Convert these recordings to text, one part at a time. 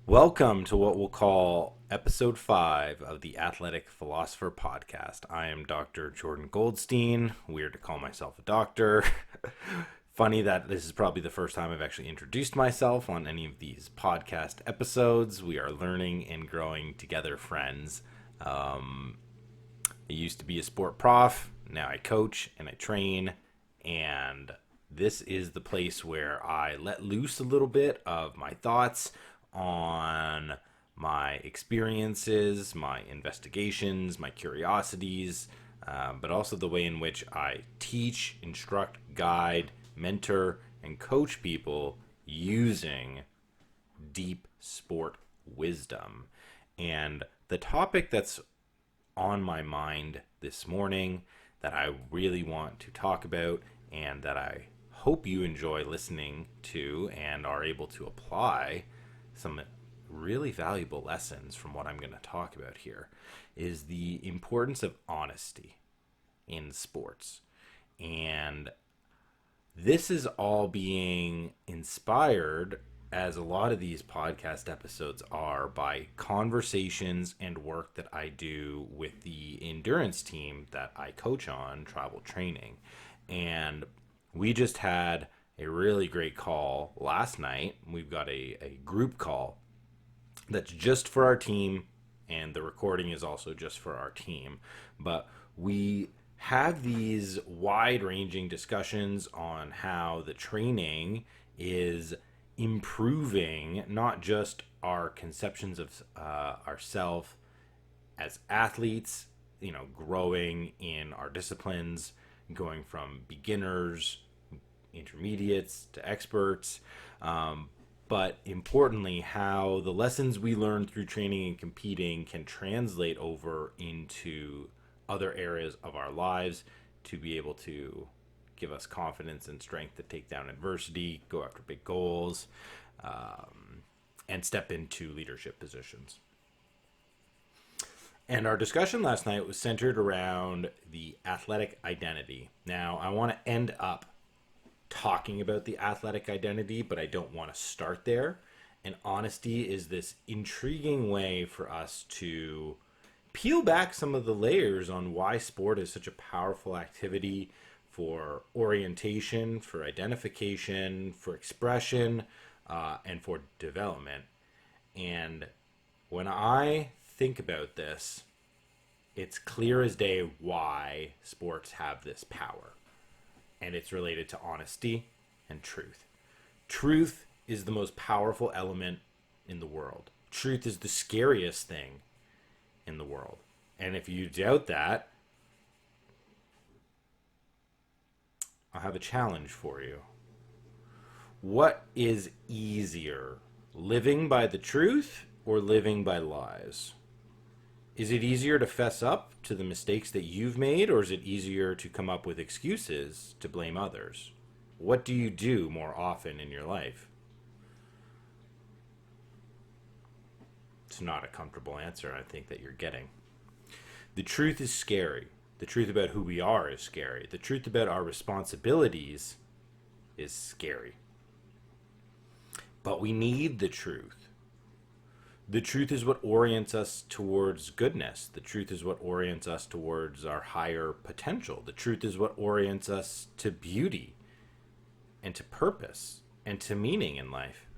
Welcome to what we'll call episode 5 of the Athletic Philosopher podcast. I am Dr. Jordan Goldstein. Weird to call myself a doctor. Funny that this is probably the first time I've actually introduced myself on any of these podcast episodes. We are learning and growing together, friends. I used to be a sport prof. Now I coach and I train. And this is the place where I let loose a little bit of my thoughts on my experiences, my investigations, my curiosities, but also the way in which I teach, instruct, guide, mentor, and coach people using deep sport wisdom. And the topic that's on my mind this morning that I really want to talk about and that I hope you enjoy listening to and are able to apply some really valuable lessons from what I'm going to talk about here is the importance of honesty in sports. And this is all being inspired, as a lot of these podcast episodes are, by conversations and work that I do with the endurance team that I coach on, travel training. And we just had a really great call last night. We've got a group call that's just for our team, and the recording is also just for our team. But we have these wide-ranging discussions on how the training is improving not just our conceptions of ourselves as athletes, growing in our disciplines, going from beginners, intermediates to experts, but importantly, how the lessons we learn through training and competing can translate over into other areas of our lives to be able to give us confidence and strength to take down adversity, go after big goals, and step into leadership positions. And our discussion last night was centered around the athletic identity. Now, I want to end up talking about the athletic identity, but I don't want to start there. And honesty is this intriguing way for us to peel back some of the layers on why sport is such a powerful activity for orientation, for identification, for expression, and for development. And when I think about this, it's clear as day why sports have this power. And it's related to honesty and truth. Truth is the most powerful element in the world. Truth is the scariest thing in the world. And if you doubt that, I'll have a challenge for you. What is easier, living by the truth or living by lies? Is it easier to fess up to the mistakes that you've made, or is it easier to come up with excuses to blame others? What do you do more often in your life? It's not a comfortable answer, I think, that you're getting. The truth is scary. The truth about who we are is scary. The truth about our responsibilities is scary. But we need the truth. The truth is what orients us towards goodness. The truth is what orients us towards our higher potential. The truth is what orients us to beauty and to purpose and to meaning in life.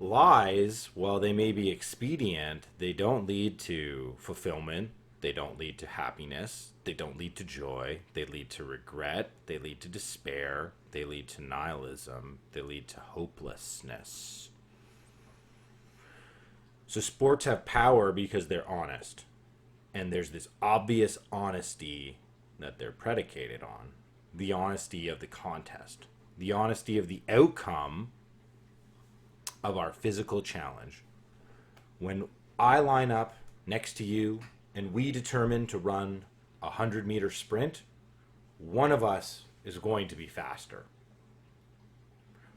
Lies, while they may be expedient, they don't lead to fulfillment. They don't lead to happiness. They don't lead to joy. They lead to regret. They lead to despair. They lead to nihilism. They lead to hopelessness. So sports have power because they're honest. And there's this obvious honesty that they're predicated on. The honesty of the contest. The honesty of the outcome of our physical challenge. When I line up next to you and we determine to run a 100-meter sprint, one of us is going to be faster.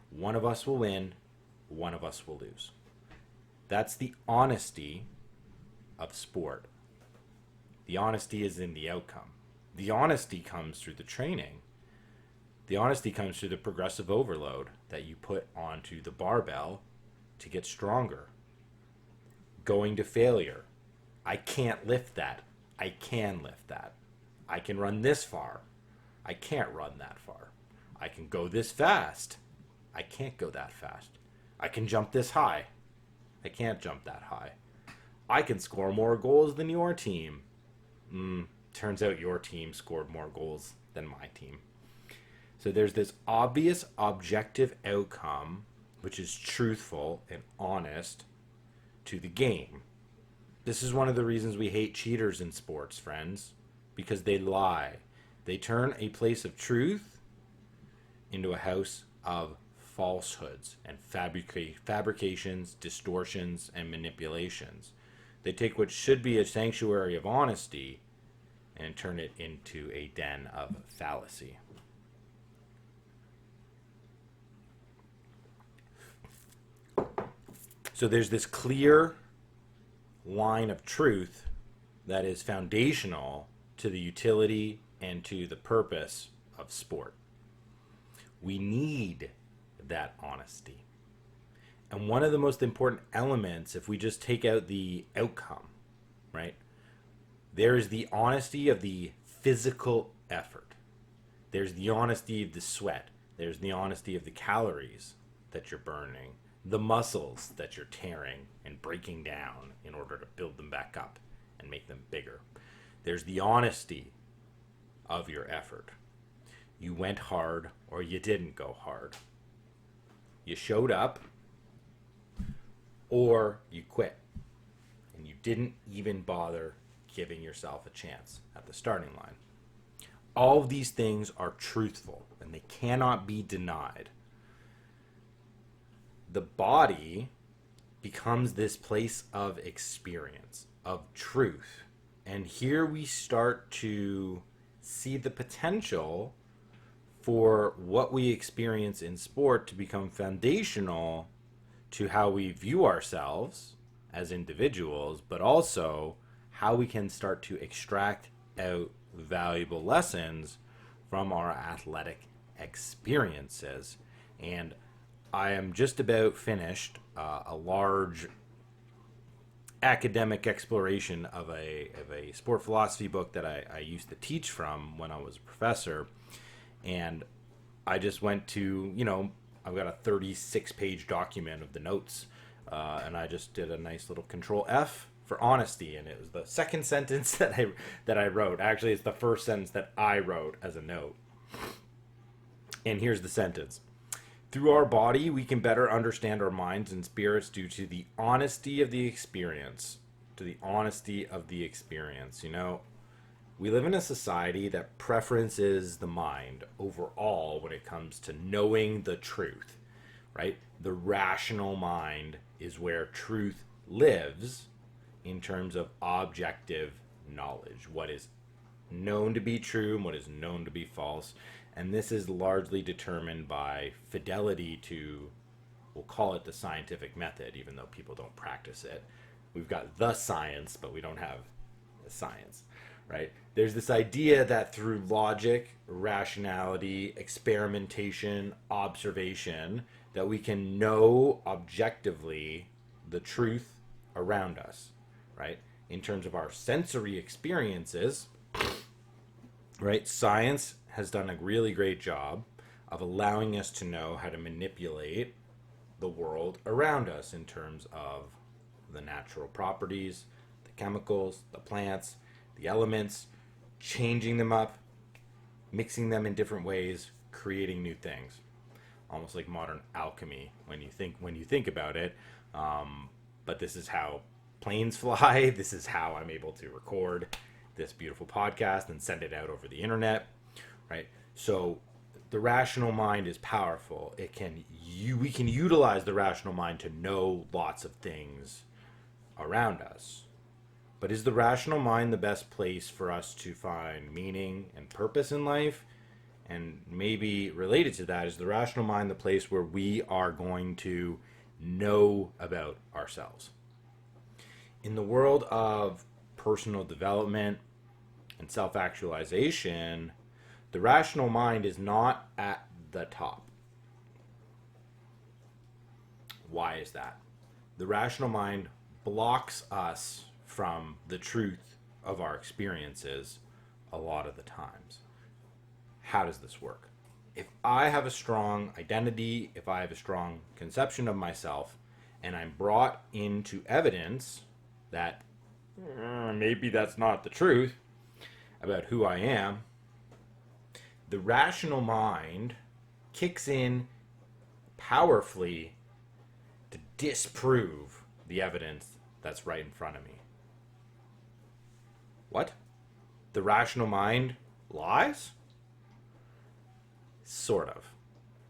One of us will win, one of us will lose. That's the honesty of sport. The honesty is in the outcome. The honesty comes through the training. The honesty comes through the progressive overload that you put onto the barbell to get stronger. Going to failure. I can't lift that. I can lift that. I can run this far. I can't run that far. I can go this fast. I can't go that fast. I can jump this high. I can't jump that high. I can score more goals than your team. Turns out your team scored more goals than my team. So there's this obvious objective outcome, which is truthful and honest to the game. This is one of the reasons we hate cheaters in sports, friends, because they lie. They turn a place of truth into a house of falsehoods and fabrications, distortions, and manipulations. They take what should be a sanctuary of honesty and turn it into a den of fallacy. So there's this clear line of truth that is foundational to the utility and to the purpose of sport. We need that honesty. And one of the most important elements, if we just take out the outcome, right? There is the honesty of the physical effort. There's the honesty of the sweat. There's the honesty of the calories that you're burning, the muscles that you're tearing and breaking down in order to build them back up and make them bigger. There's the honesty of your effort. You went hard or you didn't go hard. You showed up or you quit. And you didn't even bother giving yourself a chance at the starting line. All of these things are truthful and they cannot be denied. The body becomes this place of experience, of truth. And here we start to see the potential for what we experience in sport to become foundational to how we view ourselves as individuals, but also how we can start to extract out valuable lessons from our athletic experiences. And I am just about finished a large academic exploration of a sport philosophy book that I used to teach from when I was a professor. And I just went to, I've got a 36-page document of the notes, and I just did a nice little Control F for honesty, and it was the second sentence that I wrote. Actually, it's the first sentence that I wrote as a note. And here's the sentence. Through our body, we can better understand our minds and spirits due to the honesty of the experience. To the honesty of the experience. We live in a society that preferences the mind overall when it comes to knowing the truth, right? The rational mind is where truth lives in terms of objective knowledge, what is known to be true and what is known to be false. And this is largely determined by fidelity to, we'll call it the scientific method, even though people don't practice it. We've got the science, but we don't have the science, right? There's this idea that through logic, rationality, experimentation, observation, that we can know objectively the truth around us, right? In terms of our sensory experiences, right? Science has done a really great job of allowing us to know how to manipulate the world around us in terms of the natural properties, the chemicals, the plants, the elements, changing them up, mixing them in different ways, creating new things. Almost like modern alchemy when you think about it. But this is how planes fly. This is how I'm able to record this beautiful podcast and send it out over the internet, right? So the rational mind is powerful. We can utilize the rational mind to know lots of things around us. But is the rational mind the best place for us to find meaning and purpose in life? And maybe related to that, is the rational mind the place where we are going to know about ourselves? In the world of personal development and self-actualization, the rational mind is not at the top. Why is that? The rational mind blocks us from the truth of our experiences a lot of the times. How does this work? If I have a strong identity, if I have a strong conception of myself, and I'm brought into evidence that maybe that's not the truth about who I am, the rational mind kicks in powerfully to disprove the evidence that's right in front of me. What? The rational mind lies? Sort of.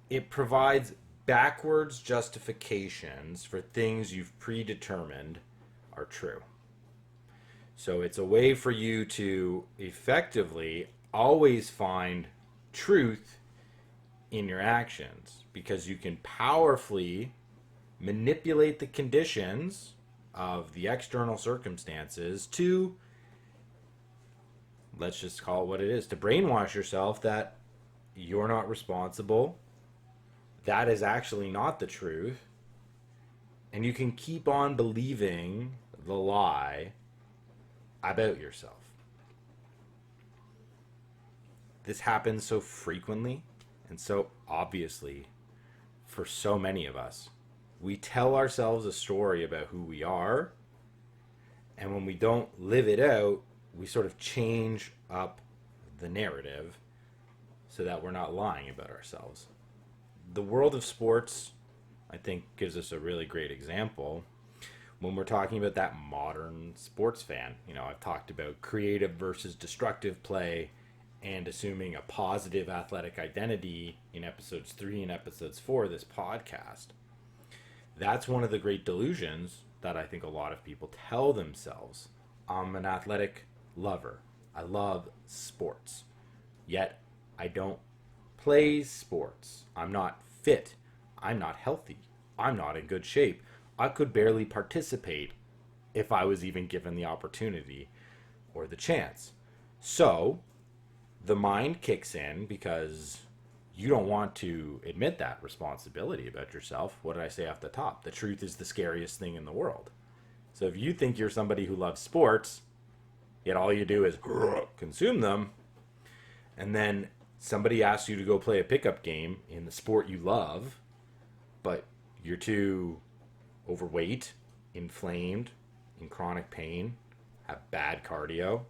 It provides backwards justifications for things you've predetermined are true. So it's a way for you to effectively always find truth in your actions, because you can powerfully manipulate the conditions of the external circumstances to, let's just call it what it is, to brainwash yourself that you're not responsible. That is actually not the truth. And you can keep on believing the lie about yourself. This happens so frequently and so obviously for so many of us. We tell ourselves a story about who we are, and when we don't live it out, we sort of change up the narrative so that we're not lying about ourselves. The world of sports, I think, gives us a really great example when we're talking about that modern sports fan. I've talked about creative versus destructive play and assuming a positive athletic identity in episodes 3 and episodes 4 of this podcast. That's one of the great delusions that I think a lot of people tell themselves. I'm an athletic lover. I love sports. Yet I don't play sports. I'm not fit. I'm not healthy. I'm not in good shape. I could barely participate if I was even given the opportunity or the chance. So the mind kicks in because you don't want to admit that responsibility about yourself. What did I say off the top? The truth is the scariest thing in the world. So if you think you're somebody who loves sports, yet all you do is consume them, and then somebody asks you to go play a pickup game in the sport you love, but you're too overweight, inflamed, in chronic pain, have bad cardio,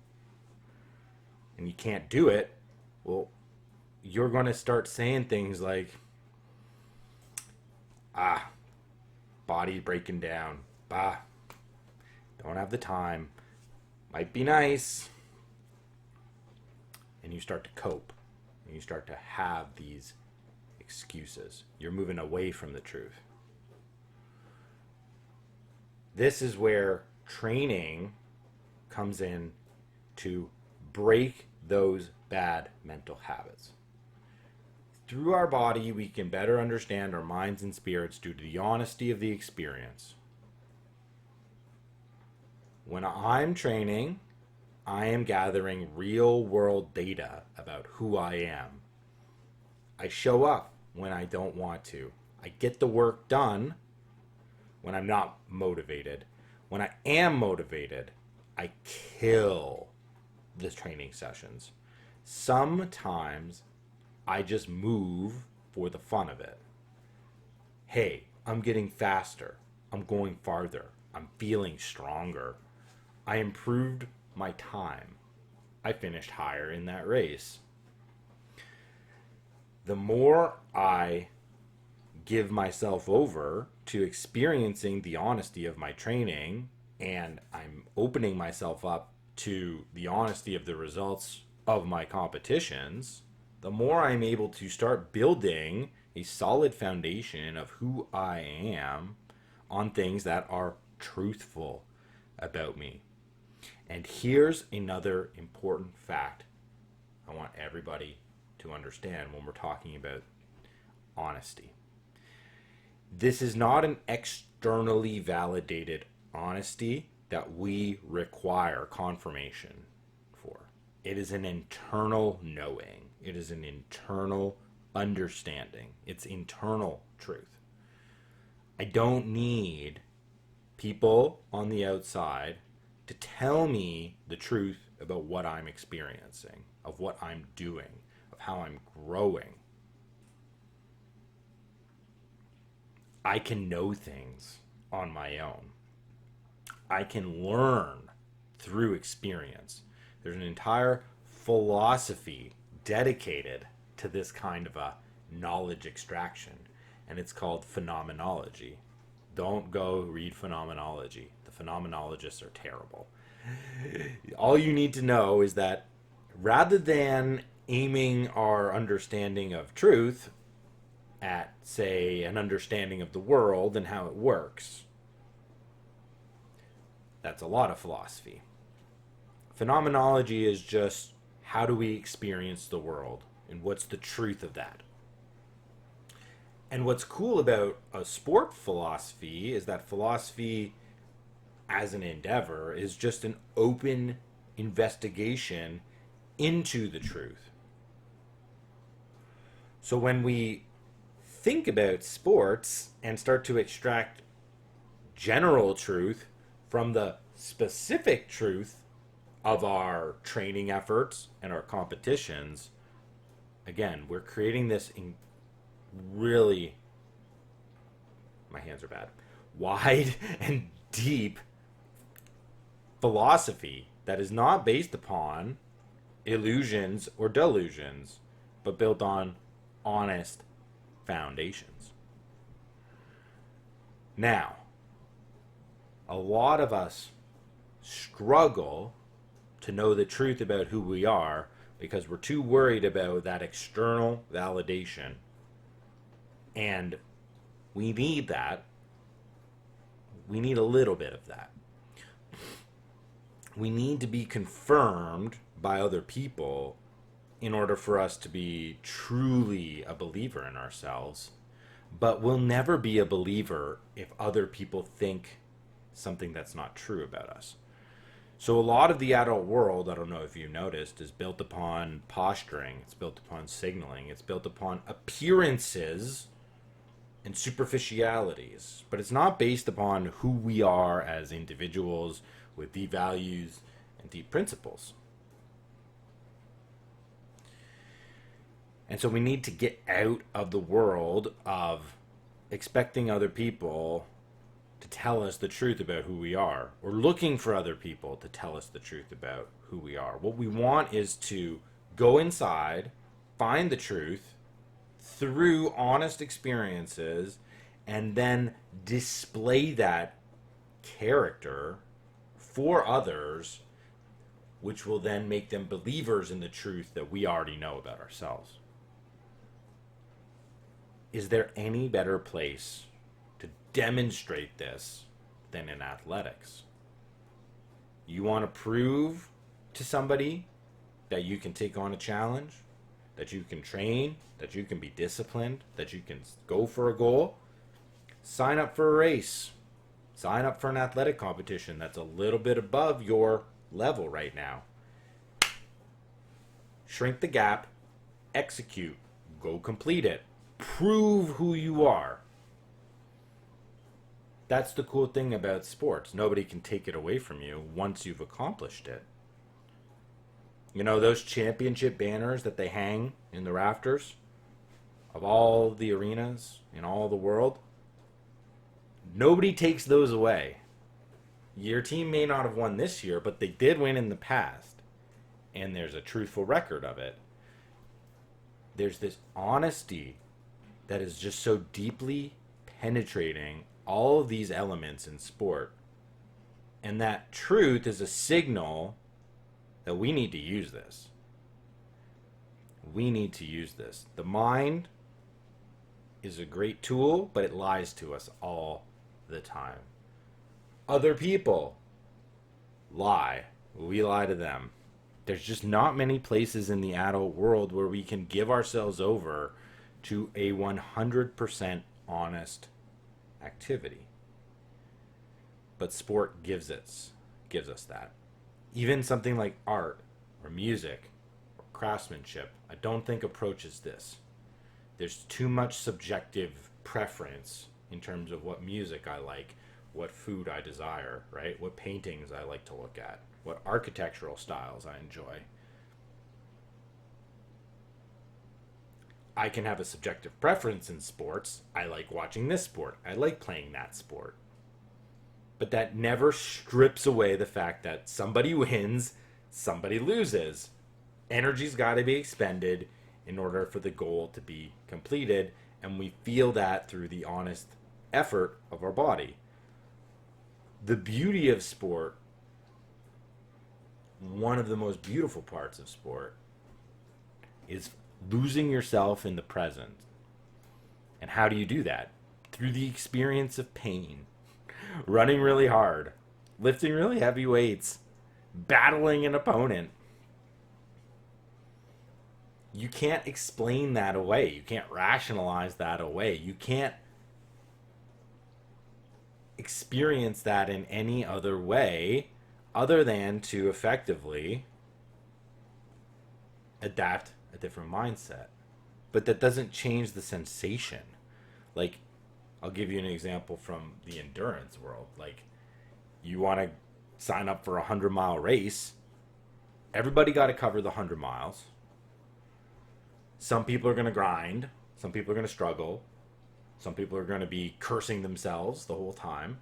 and you can't do it, well, you're going to start saying things like, body breaking down, don't have the time, might be nice. And you start to cope. And you start to have these excuses. You're moving away from the truth. This is where training comes in to break those bad mental habits. Through our body, we can better understand our minds and spirits due to the honesty of the experience. When I'm training, I am gathering real world data about who I am. I show up when I don't want to. I get the work done when I'm not motivated. When I am motivated, I kill the training sessions. Sometimes I just move for the fun of it. Hey, I'm getting faster. I'm going farther. I'm feeling stronger. I improved my time. I finished higher in that race. The more I give myself over to experiencing the honesty of my training, and I'm opening myself up to the honesty of the results of my competitions, the more I'm able to start building a solid foundation of who I am on things that are truthful about me. And here's another important fact I want everybody to understand when we're talking about honesty. This is not an externally validated honesty that we require confirmation for. It is an internal knowing. It is an internal understanding. It's internal truth. I don't need people on the outside to tell me the truth about what I'm experiencing, of what I'm doing, of how I'm growing. I can know things on my own. I can learn through experience. There's an entire philosophy dedicated to this kind of a knowledge extraction, and it's called phenomenology. Don't go read phenomenology. The phenomenologists are terrible. All you need to know is that rather than aiming our understanding of truth at, say, an understanding of the world and how it works, that's a lot of philosophy. Phenomenology is just how do we experience the world and what's the truth of that. And what's cool about a sport philosophy is that philosophy as an endeavor is just an open investigation into the truth. So when we think about sports and start to extract general truth from the specific truth of our training efforts and our competitions, again, we're creating this really, my hands are bad, wide and deep philosophy that is not based upon illusions or delusions, but built on honest foundations. Now, a lot of us struggle to know the truth about who we are because we're too worried about that external validation. And we need that. We need a little bit of that. We need to be confirmed by other people in order for us to be truly a believer in ourselves. But we'll never be a believer if other people think something that's not true about us. So a lot of the adult world, I don't know if you've noticed, is built upon posturing, it's built upon signaling, it's built upon appearances and superficialities. But it's not based upon who we are as individuals with deep values and deep principles. And so we need to get out of the world of expecting other people to tell us the truth about who we are, or looking for other people to tell us the truth about who we are. What we want is to go inside, find the truth through honest experiences, and then display that character for others, which will then make them believers in the truth that we already know about ourselves. Is there any better place to demonstrate this than in athletics? You want to prove to somebody that you can take on a challenge, that you can train, that you can be disciplined, that you can go for a goal? Sign up for a race. Sign up for an athletic competition that's a little bit above your level right now. Shrink the gap, execute, go complete it. Prove who you are. That's the cool thing about sports. Nobody can take it away from you once you've accomplished it. You know those championship banners that they hang in the rafters of all the arenas in all the world? Nobody takes those away. Your team may not have won this year, but they did win in the past. And there's a truthful record of it. There's this honesty that is just so deeply penetrating all of these elements in sport. And that truth is a signal that we need to use this. We need to use this. The mind is a great tool, but it lies to us all the time. Other people lie. We lie to them. There's just not many places in the adult world where we can give ourselves over to a 100% honest activity. But sport gives us that. Even something like art or music or craftsmanship, I don't think approaches this. There's too much subjective preference in terms of what music I like what food I desire, right? What paintings I like to look at, what architectural styles I enjoy. I can have a subjective preference in sports. I like watching this sport. I like playing that sport. But that never strips away the fact that somebody wins, somebody loses. Energy's got to be expended in order for the goal to be completed, and we feel that through the honest effort of our body. The beauty of sport, one of the most beautiful parts of sport, is losing yourself in the present. And how do you do that? Through the experience of pain, running really hard, lifting really heavy weights, battling an opponent. You can't explain that away. You can't rationalize that away. You can't experience that in any other way other than to effectively adapt a different mindset. But that doesn't change the sensation. Like, I'll give you an example from the endurance world. Like, you want to sign up for a 100-mile race, everybody got to cover the 100 miles. Some people are going to grind. Some people are going to struggle. Some people are going to be cursing themselves the whole time.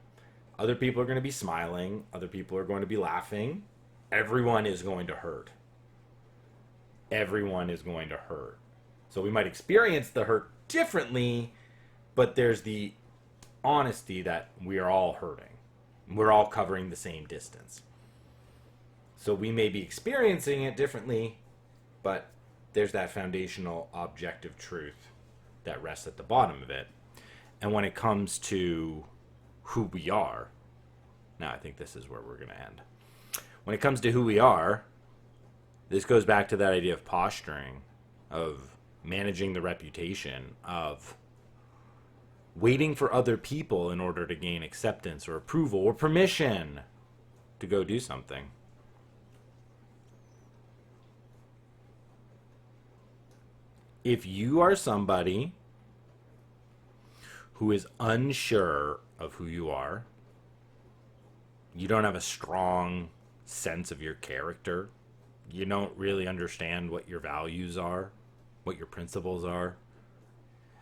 Other people are going to be smiling. Other people are going to be laughing. Everyone is going to hurt. Everyone is going to hurt. So we might experience the hurt differently, but there's the honesty that we are all hurting. We're all covering the same distance. So we may be experiencing it differently, but there's that foundational objective truth that rests at the bottom of it. And when it comes to who we are, now I think this is where we're going to end. When it comes to who we are, this goes back to that idea of posturing, of managing the reputation, of waiting for other people in order to gain acceptance or approval or permission to go do something. If you are somebody who is unsure of who you are, you don't have a strong sense of your character, you don't really understand what your values are, what your principles are,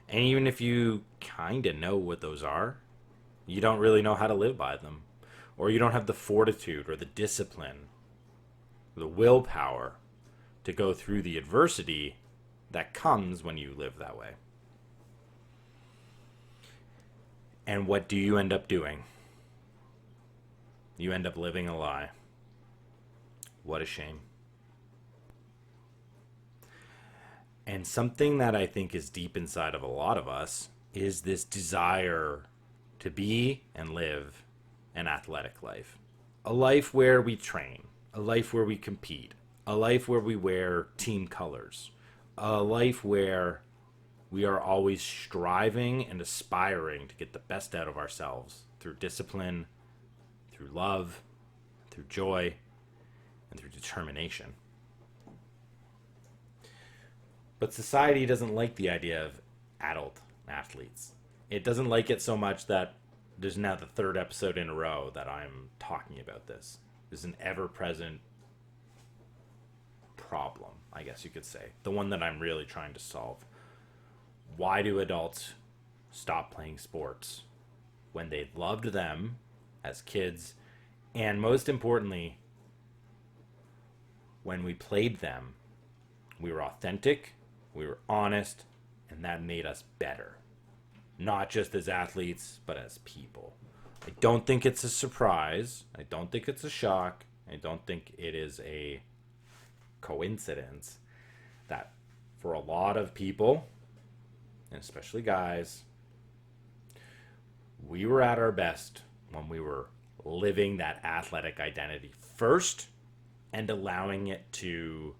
and even if you kind of know what those are, you don't really know how to live by them, or you don't have the fortitude or the discipline, the willpower to go through the adversity that comes when you live that way. And what do you end up doing? You end up living a lie. What a shame. And something that I think is deep inside of a lot of us is this desire to be and live an athletic life. A life where we train, a life where we compete, a life where we wear team colors, a life where we are always striving and aspiring to get the best out of ourselves through discipline, through love, through joy, and through determination. But society doesn't like the idea of adult athletes. It doesn't like it so much that there's now the third episode in a row that I'm talking about this. There's an ever-present problem, I guess you could say. The one that I'm really trying to solve. Why do adults stop playing sports when they loved them as kids? And most importantly, when we played them, we were authentic, we were honest, and that made us better. Not just as athletes, but as people. I don't think it's a surprise. I don't think it's a shock. I don't think it is a coincidence that for a lot of people, and especially guys, we were at our best when we were living that athletic identity first and allowing it to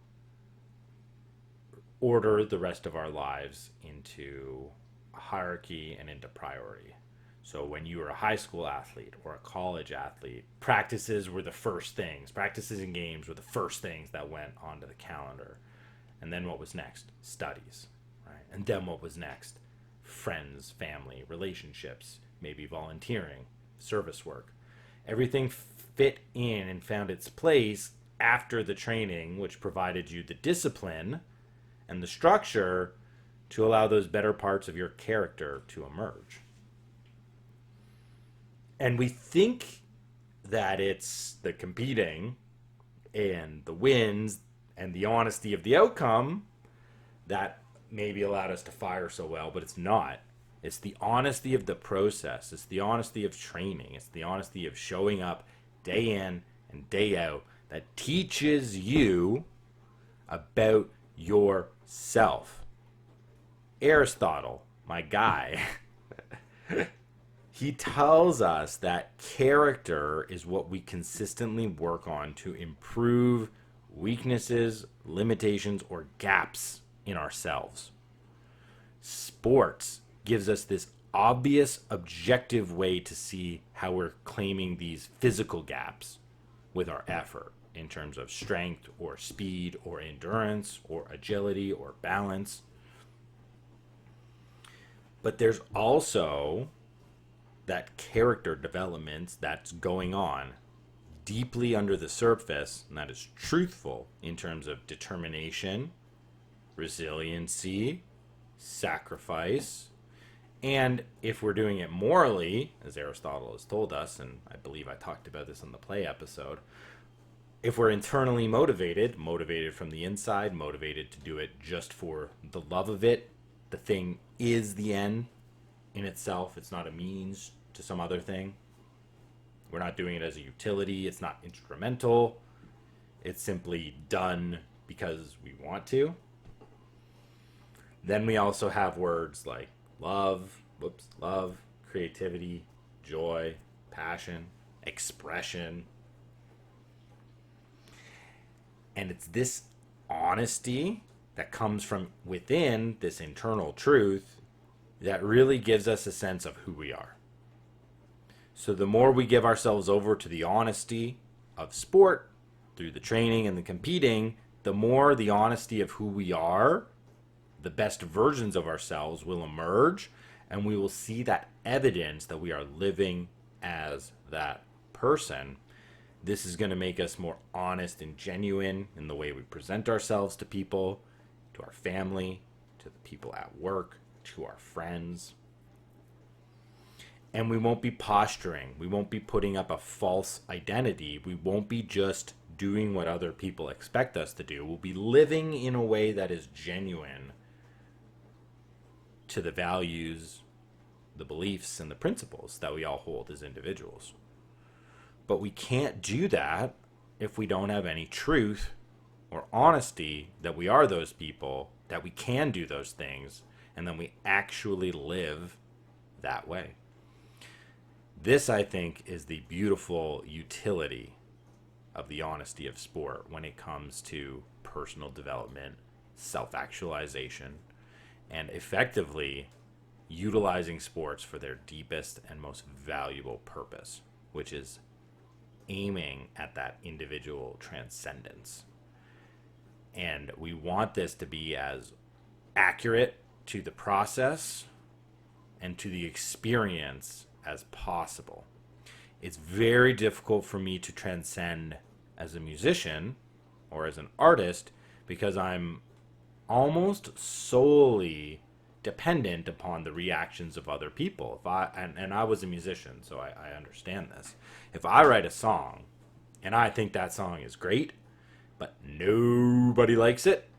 order the rest of our lives into a hierarchy and into priority. So when you were a high school athlete or a college athlete, practices were the first things. Practices and games were the first things that went onto the calendar. And then what was next? Studies, right? And then what was next? Friends, family, relationships, maybe volunteering, service work. Everything fit in and found its place after the training, which provided you the discipline and the structure to allow those better parts of your character to emerge. And we think that it's the competing and the wins and the honesty of the outcome that maybe allowed us to fire so well, but it's not. It's the honesty of the process. It's the honesty of training. It's the honesty of showing up day in and day out that teaches you about yourself. Aristotle, my guy, he tells us that character is what we consistently work on to improve weaknesses, limitations, or gaps in ourselves. Sports gives us this obvious, objective way to see how we're claiming these physical gaps with our effort in terms of strength or speed or endurance or agility or balance. But there's also that character development that's going on deeply under the surface, and that is truthful in terms of determination, resiliency, sacrifice, and if we're doing it morally, as Aristotle has told us, and I believe I talked about this in the play episode, if we're internally motivated, motivated from the inside, motivated to do it just for the love of it, the thing is the end in itself. It's not a means to some other thing. We're not doing it as a utility. It's not instrumental. It's simply done because we want to. Then we also have words like love, creativity, joy, passion, expression. And it's this honesty that comes from within, this internal truth, that really gives us a sense of who we are. So the more we give ourselves over to the honesty of sport through the training and the competing, the more the honesty of who we are, the best versions of ourselves will emerge, and we will see that evidence that we are living as that person. This is going to make us more honest and genuine in the way we present ourselves to people, to our family, to the people at work, to our friends. And we won't be posturing. We won't be putting up a false identity. We won't be just doing what other people expect us to do. We'll be living in a way that is genuine to the values, the beliefs, and the principles that we all hold as individuals. But we can't do that if we don't have any truth or honesty that we are those people, that we can do those things, and then we actually live that way. This, I think, is the beautiful utility of the honesty of sport when it comes to personal development, self-actualization, and effectively utilizing sports for their deepest and most valuable purpose, which is aiming at that individual transcendence. And we want this to be as accurate to the process and to the experience as possible. It's very difficult for me to transcend as a musician or as an artist because I'm almost solely dependent upon the reactions of other people. If I was a musician, so I understand this. If I write a song and I think that song is great, but nobody likes it,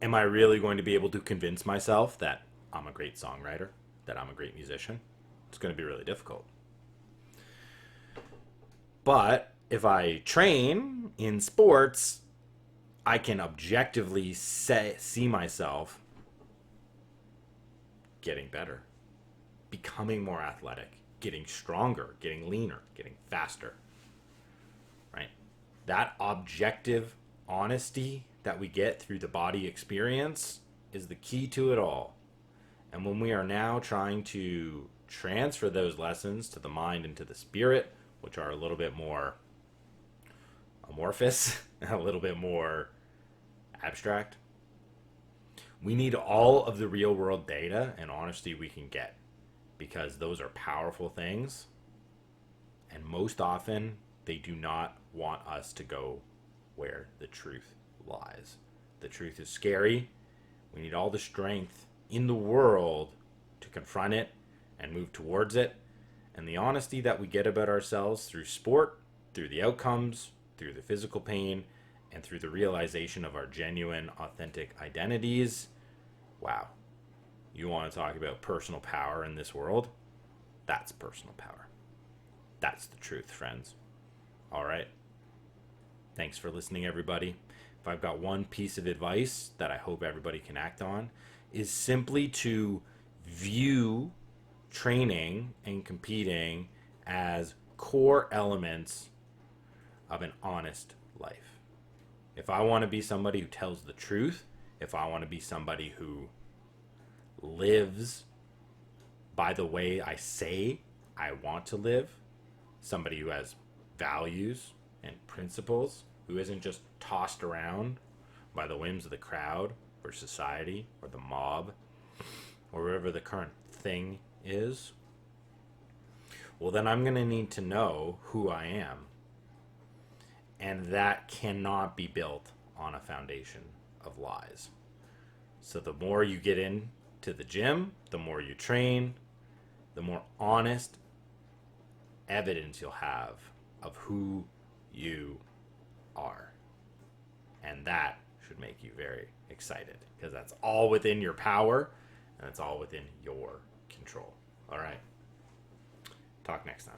am I really going to be able to convince myself that I'm a great songwriter, that I'm a great musician? It's going to be really difficult. But if I train in sports, I can objectively see myself getting better, becoming more athletic, getting stronger, getting leaner, getting faster, right? That objective honesty that we get through the body experience is the key to it all. And when we are now trying to transfer those lessons to the mind and to the spirit, which are a little bit more amorphous, a little bit more abstract, we need all of the real world data and honesty we can get. because those are powerful things. And most often, they do not want us to go where the truth lies. The truth is scary. We need all the strength in the world to confront it and move towards it. And the honesty that we get about ourselves through sport, through the outcomes, through the physical pain, and through the realization of our genuine, authentic identities. Wow. You want to talk about personal power in this world? That's personal power. That's the truth, friends. All right. Thanks for listening, everybody. If I've got one piece of advice that I hope everybody can act on, is simply to view training and competing as core elements of an honest life. If I want to be somebody who tells the truth, if I want to be somebody who lives by the way I say I want to live, somebody who has values and principles, who isn't just tossed around by the whims of the crowd or society or the mob or whatever the current thing is, well, then I'm going to need to know who I am. And that cannot be built on a foundation of lies. So the more you get into the gym, the more you train, the more honest evidence you'll have of who you are. And that should make you very excited, because that's all within your power and it's all within your control. All right. Talk next time.